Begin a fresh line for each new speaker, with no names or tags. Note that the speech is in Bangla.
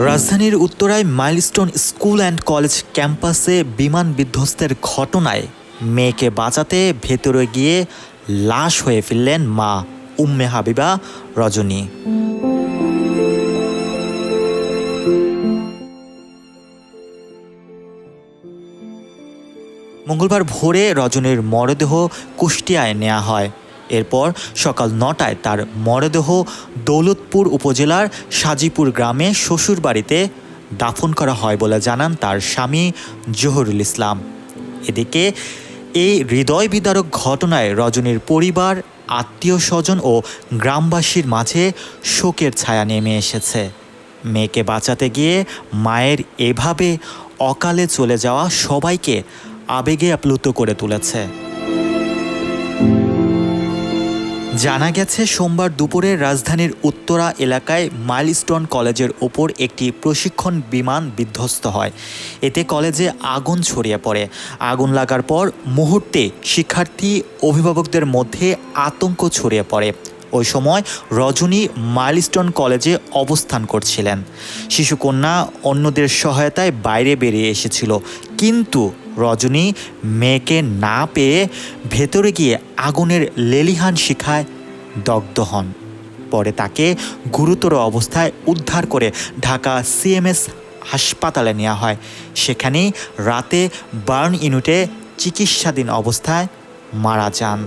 রাজধানীর উত্তরায় মাইলস্টোন স্কুল অ্যান্ড কলেজ ক্যাম্পাসে বিমান বিধ্বস্তের ঘটনায় মেয়েকে বাঁচাতে ভেতরে গিয়ে লাশ হয়ে ফিরলেন মা উম্মে হাবিবা রজনী। মঙ্গলবার ভোরে রজনীর মরদেহ কুষ্টিয়ায় নেওয়া হয়। এরপর সকাল ৯টায় তার মরদেহ দৌলতপুর উপজেলার সাজিপুর গ্রামে শ্বশুরবাড়িতে দাফন করা হয় বলে জানান তার স্বামী জহুরুল ইসলাম। এদিকে এই হৃদয় বিদারক ঘটনায় রজনীর পরিবার, আত্মীয় স্বজন ও গ্রামবাসীর মাঝে শোকের ছায়া নেমে এসেছে। মেয়েকে বাঁচাতে গিয়ে মায়ের এভাবে অকালে চলে যাওয়া সবাইকে আবেগে আপ্লুত করে তুলেছে। জানা গেছে, সোমবার দুপুরে রাজধানীর উত্তরা এলাকায় মাইলস্টোন কলেজের ওপর একটি প্রশিক্ষণ বিমান বিধ্বস্ত হয়। এতে কলেজে আগুন ছড়িয়ে পড়ে। আগুন লাগার পর মুহূর্তে শিক্ষার্থী, অভিভাবকদের মধ্যে আতঙ্ক ছড়িয়ে পড়ে। ওই সময় রজনী মাইলস্টোন কলেজে অবস্থান করছিলেন। শিশুকন্যা অন্যদের সহায়তায় বাইরে বেরিয়ে এসেছিল, কিন্তু রজনী মেয়েকে না পেয়ে ভেতরে গিয়ে আগুনের লেলিহান শিখায় দগ্ধ হন। পরে তাকে গুরুতর অবস্থায় উদ্ধার করে ঢাকা সিএমএস হাসপাতালে নেওয়া হয়। সেখানেই রাতে বার্ন ইউনিটে চিকিৎসাধীন অবস্থায় মারা যান।